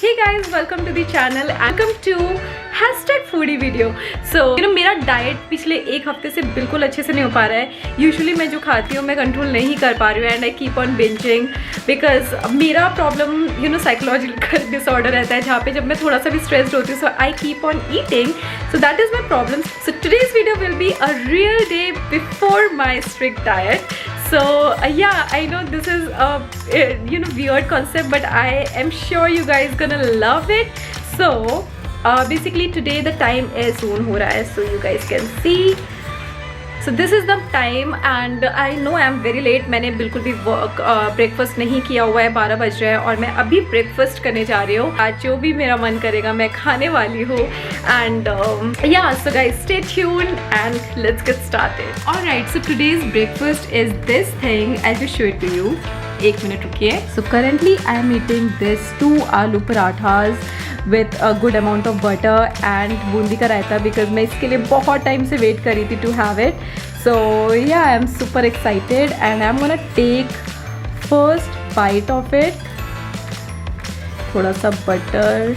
Hey guys, welcome to the channel. Welcome to #foodie video. So मेरा diet पिछले एक हफ्ते से बिल्कुल अच्छे से नहीं हो पा रहा है. यूजुअली मैं जो खाती हूँ मैं कंट्रोल नहीं कर पा रही हूँ and I keep on bingeing because मेरा प्रॉब्लम साइकोलॉजिकल डिसऑर्डर रहता है जहाँ पे जब मैं थोड़ा सा भी स्ट्रेस्ड होती हूँ so I keep on eating. So that is my problem. So today's video will be a real day before my strict diet. So yeah, I know this is a weird concept, but I am sure you guys gonna love it. So basically today the time is soon हो रहा है, so you guys can see. So this is the time and I know I am very late. मैंने बिल्कुल भी breakfast नहीं किया हुआ है. 12 बज रहा है और मैं अभी ब्रेकफास्ट करने जा रही हूँ. आज जो भी मेरा मन करेगा मैं खाने वाली हूँ. And yeah, so guys stay tuned and let's get started. Alright, so today's breakfast is this thing. I'll just show it to you. एक मिनट रुकिए. So currently I am eating this 2 aloo parathas with a good amount of butter and Bundi का रायता because मैं इसके लिए बहुत time से wait कर रही थी to have it. So yeah, I am super excited and I'm gonna take first bite of it. थोड़ा सा butter.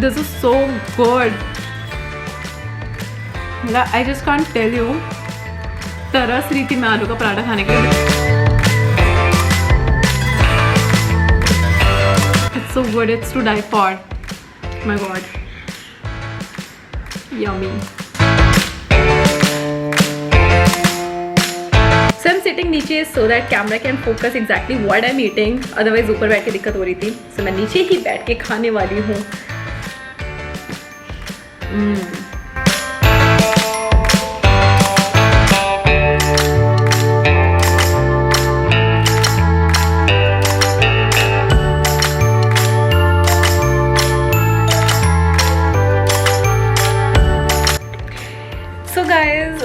This is so good. I just can't tell you. तरस रही थी मैं आलू का पराठा खाने के लिए. It's so good. It's to die for. My God. Yummy. So I'm sitting नीचे so that camera can focus exactly what I'm eating. Otherwise ऊपर बैठ के दिक्कत हो रही थी. So मैं नीचे ही बैठ के खाने वाली हूँ. So guys,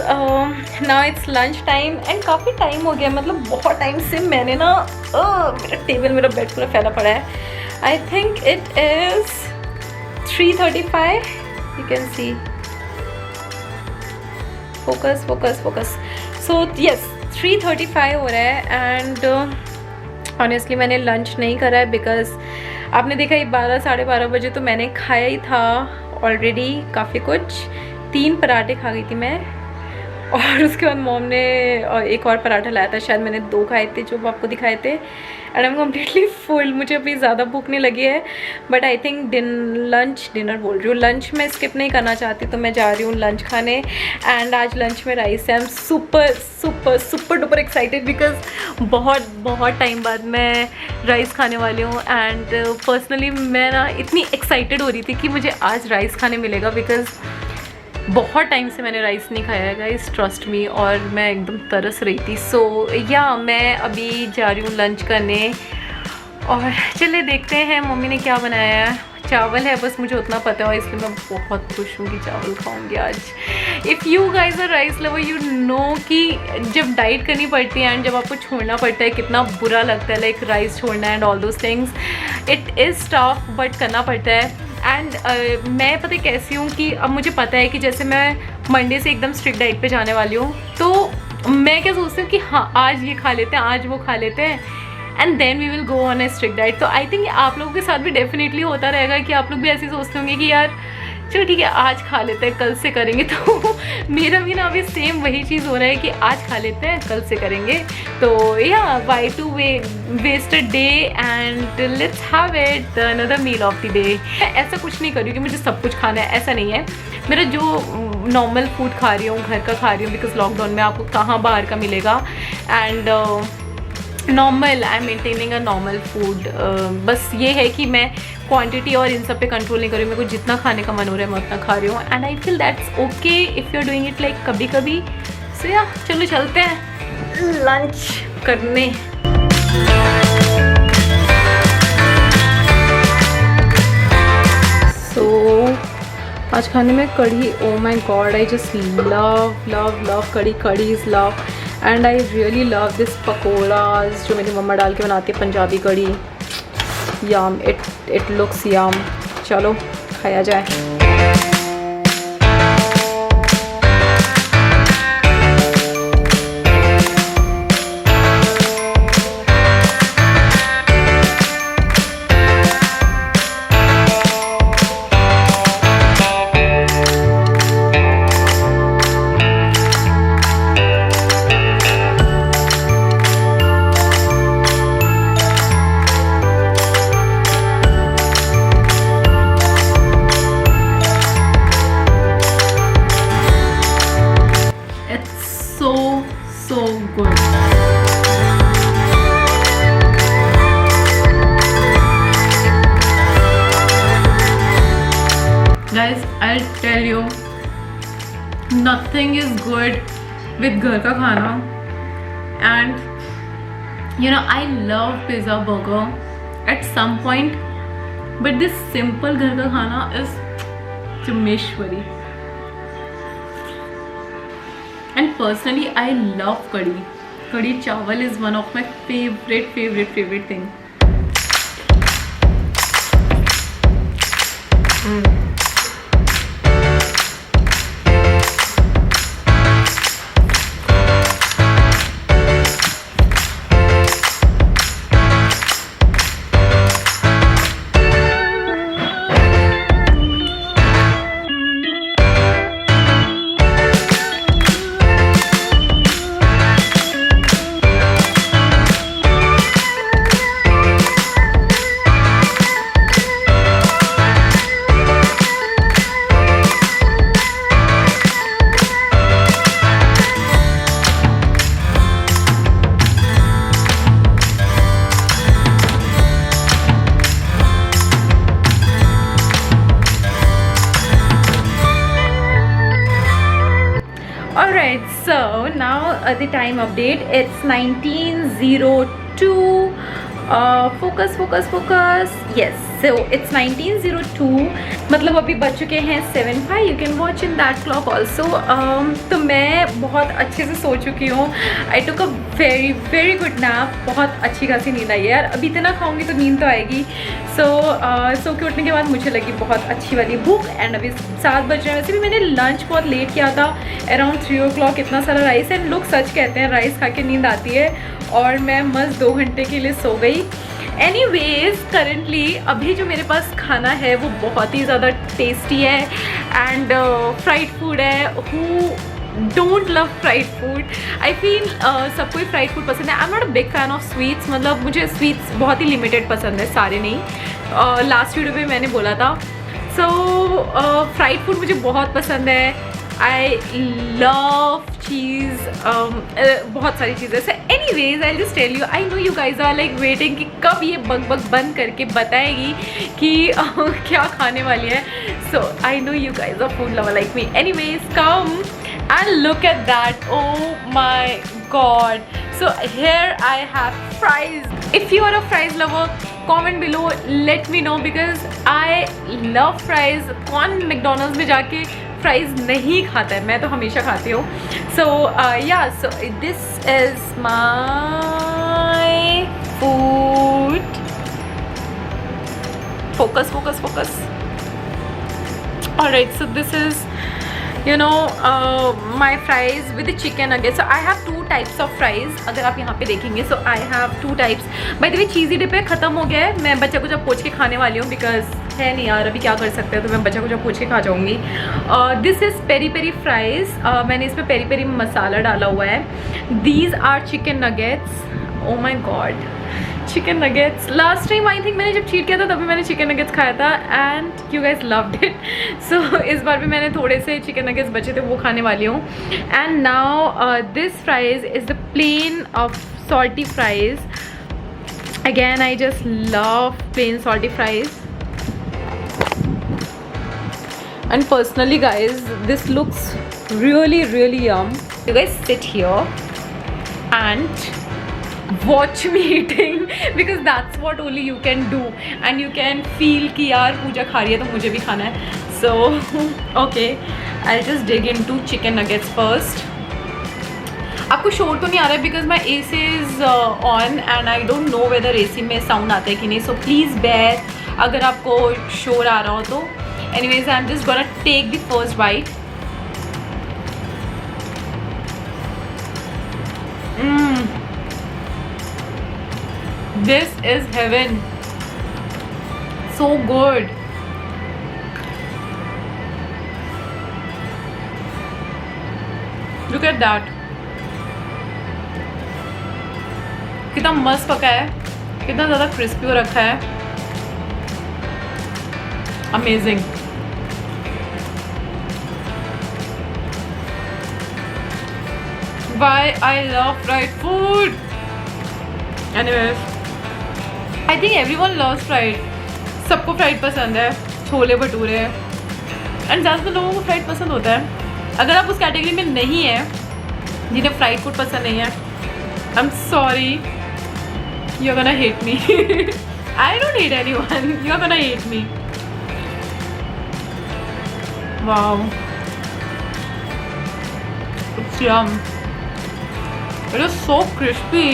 now it's lunch time and काफ़ी टाइम हो गया. मतलब बहुत टाइम से मैंने ना मेरा टेबल मेरा बेड पूरा फैला पड़ा है. I think it is 3:35. You can see. Focus. So yes, 3:35 हो रहा है and honestly मैंने लंच नहीं करा है because आपने देखा ही 12 साढ़े 12 बजे तो मैंने खाया ही था ऑलरेडी काफ़ी कुछ. 3 पराठे खा गई थी मैं और उसके बाद मॉम ने एक और पराठा लाया था. शायद मैंने 2 खाए थे जो आपको दिखाए थे. And I am completely full. मुझे अभी ज़्यादा भूख नहीं लगी है बट आई थिंक डिनर बोल रही हूँ. लंच में स्किप नहीं करना चाहती तो मैं जा रही हूँ लंच खाने. एंड आज लंच में राइस है. I am super duper excited because बहुत टाइम बाद मैं राइस खाने वाली हूँ. एंड पर्सनली मैं ना इतनी एक्साइटेड हो रही थी कि मुझे आज राइस खाने मिलेगा बिकॉज बहुत टाइम से मैंने राइस नहीं खाया है गाइस, ट्रस्ट मी. और मैं एकदम तरस रही थी. सो या मैं अभी जा रही हूँ लंच करने और चले देखते हैं मम्मी ने क्या बनाया है. चावल है बस मुझे उतना पता है इसलिए मैं बहुत खुश हूँ कि चावल खाऊंगी आज. If you guys are rice lover you know कि जब डाइट करनी पड़ती है एंड जब आपको छोड़ना पड़ता है कितना बुरा लगता है. लाइक राइस छोड़ना and all those things. It is tough but करना पड़ता है. एंड मैं पता कैसी हूँ कि अब मुझे पता है कि जैसे मैं मंडे से एकदम स्ट्रिक्ट डाइट पे जाने वाली हूँ तो मैं क्या सोचती हूँ कि हाँ आज ये खा लेते हैं आज वो खा लेते हैं and then we will go on a strict diet. तो आई थिंक आप लोगों के साथ भी डेफिनेटली होता रहेगा कि आप लोग भी ऐसे सोचते होंगे कि यार चलो ठीक है आज खा लेते हैं कल से करेंगे. तो मेरा भी ना अभी सेम वही चीज़ हो रहा है कि आज खा लेते हैं कल से करेंगे. तो या why to waste a day and let's have it another meal of the day. ऐसा कुछ नहीं कर रही हूँ कि मुझे सब कुछ खाना है, ऐसा नहीं है. मेरा जो नॉर्मल फूड खा रही हूँ घर का खा रही हूँ बिकॉज लॉकडाउन में आपको कहाँ बाहर का मिलेगा. And normal I am maintaining a normal food. बस ये है कि मैं क्वांटिटी और इन सब पे कंट्रोल नहीं कर रही हूँ. मेरे को जितना खाने का मन हो रहा है मैं उतना खा रही हूँ and I feel that's okay if you are doing it like कभी कभी. सो या चलो चलते हैं लंच करने. सो आज खाने में kadhi. Oh my god I just love kadhi is love. And I really love this pakoras जो मेरी मम्मा डाल के बनाती है Punjabi kadhi. Yum it looks yum. चलो खाया जाए. so good. Guys, I'll tell you, nothing is good with घर का खाना. And you know, I love pizza, burger at some point, but this simple घर का खाना is Chameshwari. And personally, I love curry. Curry chawal is one of my favorite thing. Alright, so now the time update. It's 19:02. Focus. Yes, so it's 19:02. मतलब अभी बज चुके हैं 7:05. You can watch in that clock also. तो मैं बहुत अच्छे से सो चुकी हूँ. I took a very good nap. बहुत अच्छी खासी नींद आई है यार. अभी इतना खाऊंगी तो नींद तो आएगी. सो के उठने के बाद मुझे लगी बहुत अच्छी वाली भूख. एंड अभी 7 बज रहे हैं. वैसे भी मैंने लंच बहुत लेट किया था, अराउंड 3 o'clock. इतना सारा राइस. एंड लोग सच कहते हैं राइस खा के नींद आती है, और मैं मस्त 2 घंटे के लिए सो गई. एनीवेज, करंटली अभी जो मेरे पास खाना है वो बहुत ही ज़्यादा टेस्टी है एंड फ्राइड फूड है. Who don't love fried food? I feel सबको ही फ्राइड फूड पसंद है. I am not a big fan of sweets. मतलब मुझे स्वीट्स बहुत ही लिमिटेड पसंद है, सारे नहीं. लास्ट वीडियो में मैंने बोला था. सो फ्राइड फूड मुझे बहुत पसंद है. आई लव चीज़, बहुत सारी चीज़ें. So anyways, I just tell you, I know you guys are like waiting कि कब ये बग बंद करके बताएगी कि क्या खाने वाली है. So I know you guys are food lover like me. Anyways, come and look at that. Oh my god. So here I have fries. If you are a fries lover, comment below, let me know, because I love fries. कौन McDonald's में जाके fries नहीं खाता है? मैं तो हमेशा खाती हूँ. So yeah, so this is my food. Focus. Alright, so this is, you know, my fries with the chicken nuggets. So I have 2 types of fries. अगर आप यहाँ पे देखेंगे, so I have 2 types. By the way, cheesy dip है, ख़त्म हो गया है. मैं बच्चा को जब पोंछ के खाने वाली हूँ, बिकॉज है नहीं यार, अभी क्या कर सकते हैं, तो मैं बच्चा को जब पोंछ के खा जाऊँगी. This is peri peri fries. मैंने इसमें पेरी पेरी मसाला डाला हुआ है. These are chicken nuggets. Oh my god, chicken nuggets. Last time I think मैंने जब चीट किया था तभी मैंने चिकन नगेट्स खाया था and you guys loved it. So इस बार भी मैंने थोड़े से चिकन नगेट्स बचे थे, वो खाने वाली हूँ. And now this fries is the plain of salty fries. Again I just love plain salty fries. And personally guys, this looks really yum. You guys sit here and watch me eating, because that's what only you can do, and you can feel कि यार पूजा खा रही है तो मुझे भी खाना है. So okay, I'll just dig into chicken nuggets first. आपको शोर तो नहीं आ रहा है because my AC is on and I don't know whether AC में साउंड आता है कि नहीं. सो प्लीज़ बेयर अगर आपको शोर आ रहा हो तो. Anyways, I'm just gonna take the first bite. This is heaven. So good. Look at that. कितना मस्त पका है, कितना ज़्यादा क्रिस्पी हो रखा है. Amazing. why I love fried food. Anyways, I think everyone loves fried. सबको फ्राइड पसंद है, छोले भटूरे, एंड ज़्यादातर लोगों को फ्राइड पसंद होता है. अगर आप उस कैटेगरी में नहीं है जिन्हें फ्राइड फूड पसंद नहीं है, I am sorry, you are gonna hate me. I don't hate anyone, you are gonna hate me. Wow, it's yum, it is so crispy.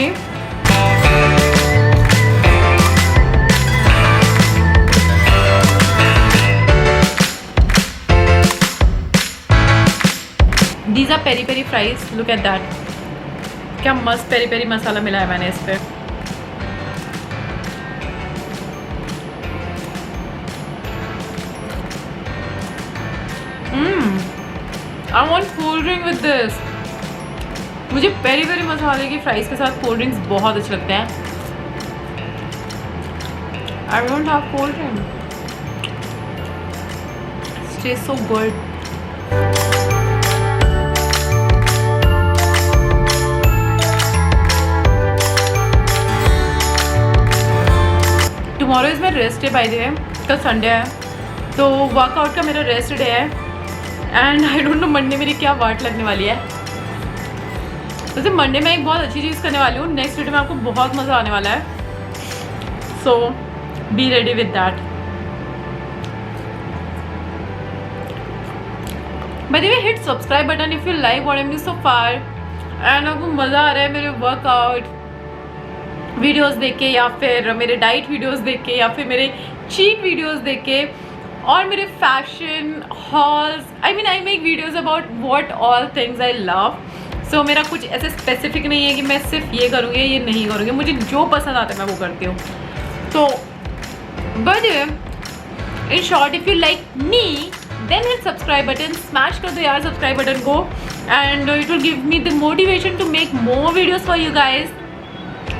These are peri peri fries. Look at that. क्या मस्त peri peri मसाला मिला है मैंने इस पे. I want cool drink with this. मुझे peri peri मसाले की फ्राइज के साथ कोल्ड ड्रिंक्स बहुत अच्छे लगते हैं. I don't have cold drink. It tastes so good. Tomorrow is my rest day bye the वे. कल संडे है तो वर्कआउट का मेरा रेस्ट डे है. And I don't know Monday मेरी क्या वाट लगने वाली है. वैसे मंडे में एक बहुत अच्छी चीज़ करने वाली हूँ. नेक्स्ट वीडियो में आपको बहुत मज़ा आने वाला है. So be ready with that. By the way, hit subscribe button if you like what I am doing so far. And आपको मज़ा आ रहा है मेरे वर्कआउट वीडियोस देख के, या फिर मेरे डाइट वीडियोस देख के, या फिर मेरे चीट वीडियोस देख के, और मेरे fashion hauls. I make videos about what all things I love. So मेरा कुछ ऐसे स्पेसिफिक नहीं है कि मैं सिर्फ ये करूँगी ये नहीं करूँगी. मुझे जो पसंद आता है मैं वो करती हूँ. तो but in short, if you like me then hit subscribe button. Smash कर दो यार सब्सक्राइब बटन को, and it will give me the motivation to make more videos for you guys.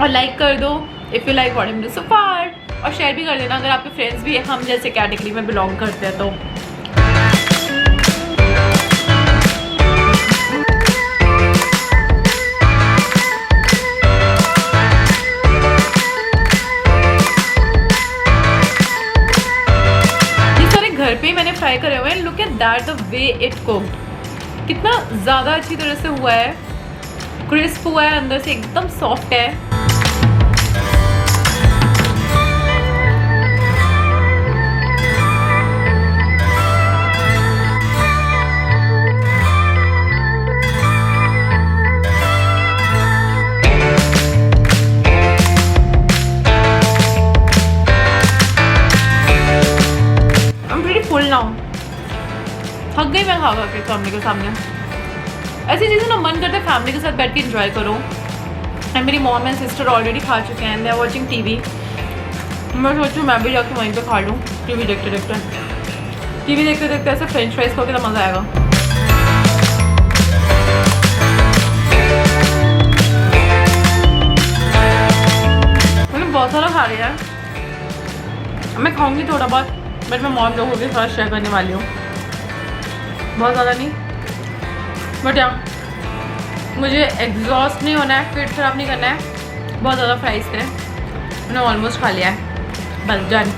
और लाइक कर दो if you like what I am doing so far. और share भी कर देना अगर आपके फ्रेंड्स भी हम जैसे कैटेगरी में बिलोंग करते हैं तो. ये सारे घर पे ही मैंने फ्राई करे हुए हैं. Look at that, the way it cooked. कितना ज़्यादा अच्छी तरह से हुआ है, क्रिस्प हुआ है, अंदर से एकदम सॉफ्ट है. थक गई मैं खा के फैमिली के सामने. ऐसी चीज़ें ना मन करता है फैमिली के साथ बैठ के एंजॉय करो. एंड मेरी मॉम एंड सिस्टर ऑलरेडी खा चुके हैं. They are watching TV. मैं सोचूँ मैं भी जाके वहीं पे खा लूँ. टीवी देखते देखते ऐसे फ्रेंच फ्राइज खाओ, कितना मज़ा आएगा. मैंने बहुत सारा खा लिया है. मैं खाऊंगी थोड़ा बहुत, बट मैं मॉम लोगों के साथ शेयर करने वाली हूँ. बहुत ज़्यादा नहीं, बट यार मुझे एग्जॉस्ट नहीं होना है, पेट खराब नहीं करना है. बहुत ज़्यादा फ्राइज थे, मैंने ऑलमोस्ट खा लिया है. बस डन.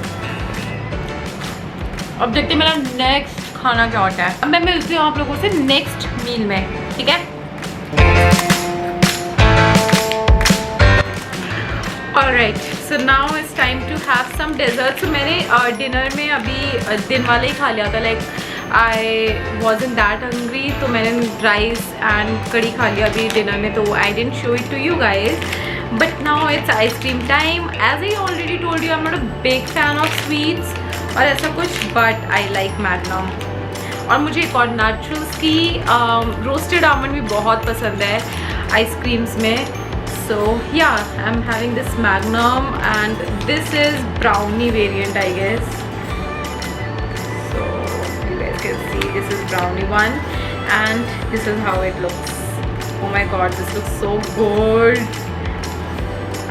अब देखते हैं मेरा नेक्स्ट खाना क्या होता है. अब मैं मिलती हूँ आप लोगों से नेक्स्ट मील में, ठीक है. Alright, so now it's time to have some dessert. तो मैंने डिनर में अभी दिन वाले ही खा लिया था. Like I was in that hungry, तो मैंने राइस एंड कड़ी खा लिया अभी डिनर में. तो I didn't show it to you guys. But now it's ice cream time. As I already told you, I am not a big fan of sweets और ऐसा कुछ, बट आई लाइक मैग्नम. और मुझे एक और नट्स की रोस्टेड आमंड भी बहुत पसंद है आइसक्रीम्स में. So yeah, I'm having this Magnum and this is brownie variant, I guess. So you guys can see this is brownie one and this is how it looks. Oh my god, this looks so good.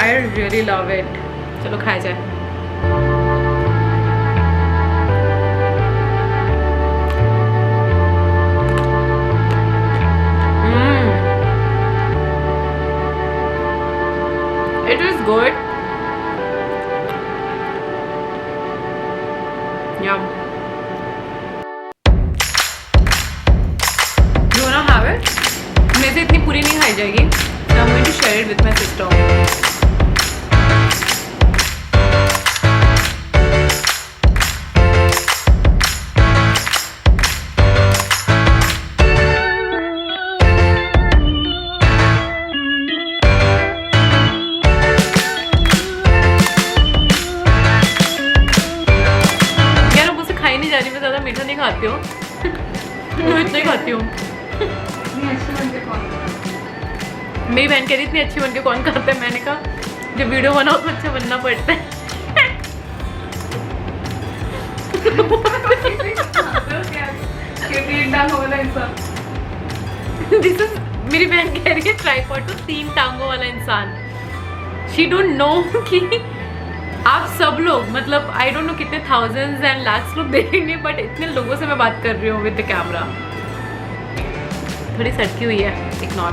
I really love it. चलो खाया जाए. Good. Yum. You wanna have it? मेरे से इतनी पूरी नहीं खाई जाएगी. So I'm going to share it with my sister. मीठा नहीं खाती हूँ. मैं इतना ही खाती हूँ. मेरी बहन कह रही इतनी अच्छी बन के कौन खाता है. मैंने कहा जब वीडियो बनाओ तो अच्छा बनना पड़ता है. This is, मेरी बहन कह रही है ट्राइपॉड तो 3 टांगों वाला इंसान. शी डोंट नो कि आप सब लोग मतलब आई डोंट नो कितने थाउजेंड्स एंड लाख्स लोग देखेंगे, बट इतने लोगों से मैं बात कर रही हूँ विद द कैमरा. थोड़ी सटकी हुई है, ignore.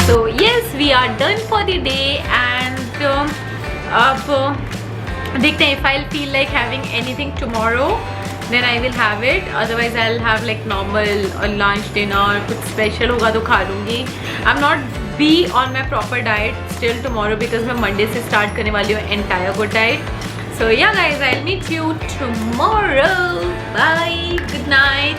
So yes, we are done for the day and अब देखते हैं. If I feel like having anything tomorrow then I will have it, otherwise I'll have like normal lunch, dinner, कुछ special होगा तो खा लूँगी. I'm not be on my proper diet still tomorrow because मैं Monday से start करने वाली हूँ entire good diet. So yeah guys, I'll meet you tomorrow. Bye, good night.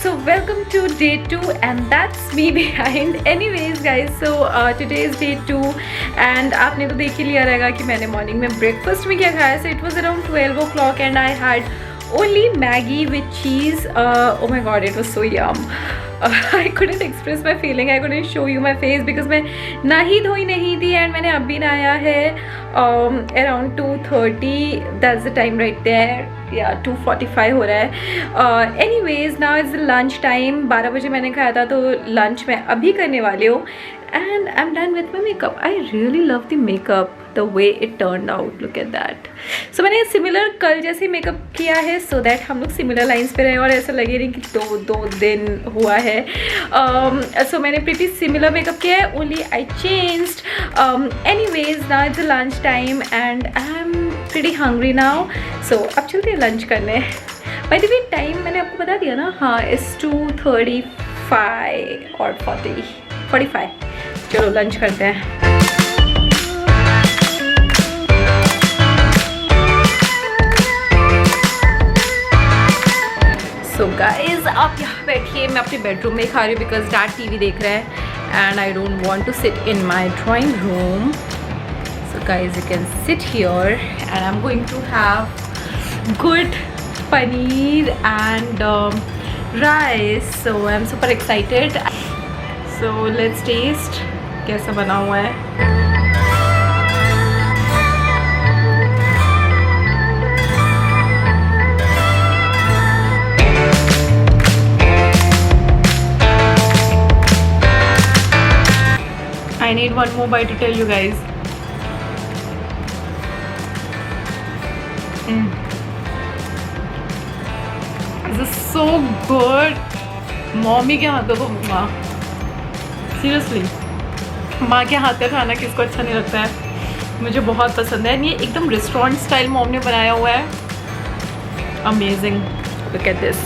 So welcome to day 2 and that's me behind. Anyways guys, so today is day 2 and आपने तो देख ही लिया रहेगा कि मैंने मॉर्निंग में ब्रेकफास्ट में क्या खाया. So it was around 12 o'clock and I had only Maggie with cheese. Oh my god, it was so yum. I couldn't express my feeling. I couldn't show you my face because मैं नही धोई नहीं थी and मैंने अभी नहाया है around 2:30. That's the time right there. Yeah, 2:45 हो रहा है. Anyways, now it's lunch time. 12 बजे मैंने खाया था तो lunch मैं अभी करने वाली हूँ. And I'm done with my makeup. I really love the makeup, the way it turned out. Look at that. So मैंने similar कल जैसे makeup किया है so that हम लोग similar lines पे रहे और ऐसा लगे नहीं कि दो दिन हुआ है. So मैंने pretty similar makeup किया है. Only I changed. Anyways, now it's lunch time and I'm pretty hungry now. So अब चलते हैं lunch करने. By the way, time मैंने आपको बता दिया ना. हाँ, it's 2:35 और 45. चलो लंच करते हैं. सो गाइज आप यहाँ बैठिए, मैं अपने बेडरूम में खा रही हूँ बिकॉज डैड टीवी देख रहे हैं and I don't want to sit in my drawing room. So guys you can sit here and I am going to have good paneer and rice. So I am super excited. So let's taste कैसा बना हुआ है. I need one more bite to tell you guys. This is so good. Mummy के हाथों को seriously माँ के हाथ का खाना किसको अच्छा नहीं लगता है. मुझे बहुत पसंद है. ये एकदम रेस्टोरेंट स्टाइल मॉम ने बनाया हुआ है. Amazing. Look at this.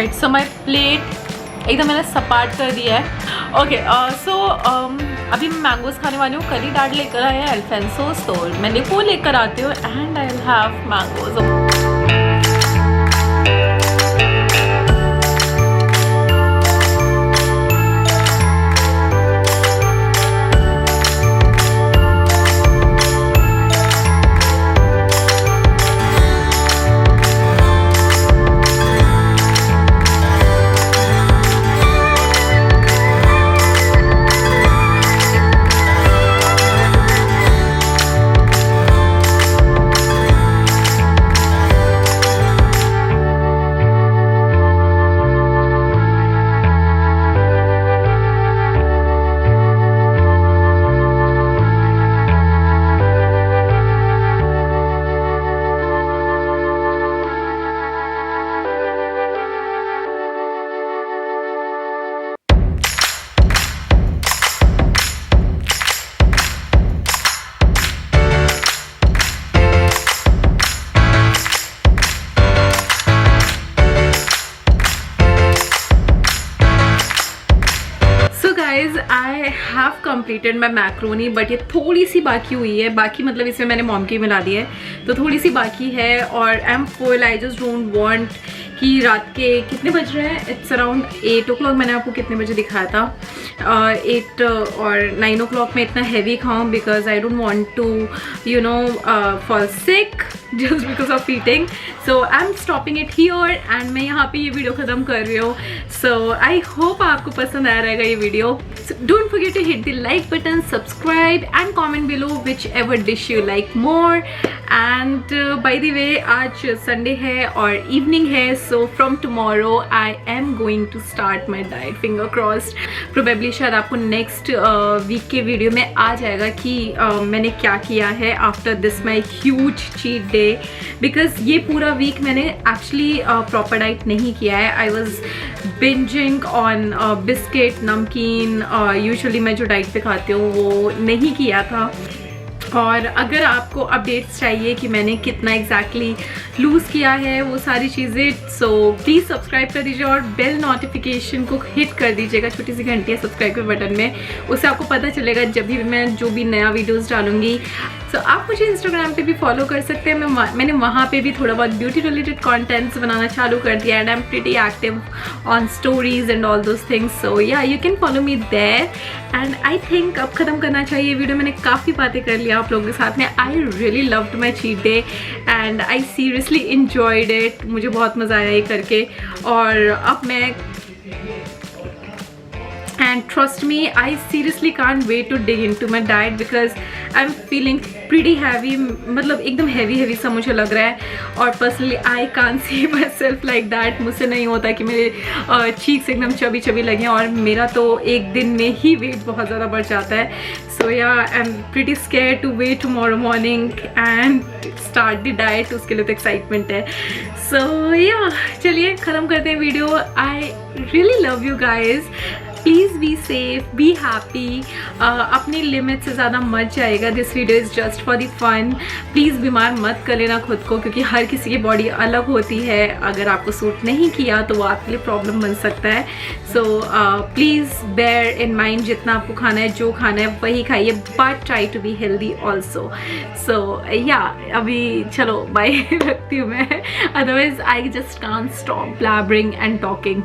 Right, so my plate एकदम मैंने सपाट कर दिया है। ओके, सो अभी मैं मैंगोज खाने वाली हूँ। कल ही डैड लेकर आया है अल्फेंसोस, तो मैंने वो लेकर आती हूँ and I will have mangoes. Guys I have completed my macaroni, but ये थोड़ी सी बाकी हुई है। बाकी मतलब इसमें मैंने मॉम की मिला दी है, तो थोड़ी सी बाकी है। और I am full, I just don't want कि रात के कितने बज रहे हैं, इट्स अराउंड 8 o'clock। मैंने आपको कितने बजे दिखाया था, 8 और 9 o'clock में इतना हैवी खाऊँ, because I don't want to you know fall sick just because of eating. So I'm stopping it here and मैं यहाँ पे ये वीडियो ख़त्म कर रही हूँ। So I hope आपको पसंद आया रहेगा ये video. So don't forget to hit the like button, subscribe and comment below whichever dish you like more. And by the way, आज Sunday है और evening है, so from tomorrow I am going to start my diet. Finger crossed. Probably शायद आपको next week के video में आ जाएगा कि मैंने क्या किया है after this my huge cheat day. Because ये पूरा वीक मैंने एक्चुअली प्रॉपर डाइट नहीं किया है। I was bingeing on biscuit, नमकीन, यूजुअली मैं जो डाइट पे खाती हूँ वो नहीं किया था। और अगर आपको अपडेट्स चाहिए कि मैंने कितना एग्जैक्टली लूज़ किया है वो सारी चीज़ें, सो प्लीज़ सब्सक्राइब कर दीजिए और बेल नोटिफिकेशन को हिट कर दीजिएगा, छोटी सी घंटी है सब्सक्राइब के बटन में, उससे आपको पता चलेगा जब भी मैं जो भी नया वीडियोस डालूंगी। सो आप मुझे इंस्टाग्राम पे भी फॉलो कर सकते हैं। मैंने वहाँ पे भी थोड़ा बहुत ब्यूटी रिलेटेड कॉन्टेंट्स बनाना चालू कर दिया and I am pretty active on stories and all those things. So yeah you can follow me there. And I think अब ख़त्म करना चाहिए वीडियो। मैंने काफ़ी बातें कर लिया आप लोगों के साथ में। I really loved my cheat day and I seriously enjoyed it. मुझे बहुत मज़ा आया ये करके। और अब मैं and trust me, I seriously can't wait to dig into my diet because I'm feeling pretty heavy, मतलब एकदम heavy सा मुझे लग रहा है। और personally I can't see myself like that। मुझसे नहीं होता कि मेरे cheeks एकदम चबी लगे और मेरा तो एक दिन में ही weight बहुत ज़्यादा बढ़ जाता है। So yeah, I'm pretty scared to wait tomorrow morning and start the diet। उसके लिए तो excitement है। So yeah, चलिए ख़त्म करते हैं video. I really love you guys। Please be safe, be happy, अपनी लिमिट से ज़्यादा मत जाएगा। This video is just for the fun. प्लीज़ बीमार मत कर लेना खुद को, क्योंकि हर किसी की बॉडी अलग होती है। अगर आपको सूट नहीं किया तो वो आपके लिए प्रॉब्लम बन सकता है। So please bear in mind, जितना आपको खाना है, जो खाना है वही खाइए, but try to be healthy also. So yeah अभी चलो बाय रखती हूँ मैं, otherwise I just can't stop blabbering and talking.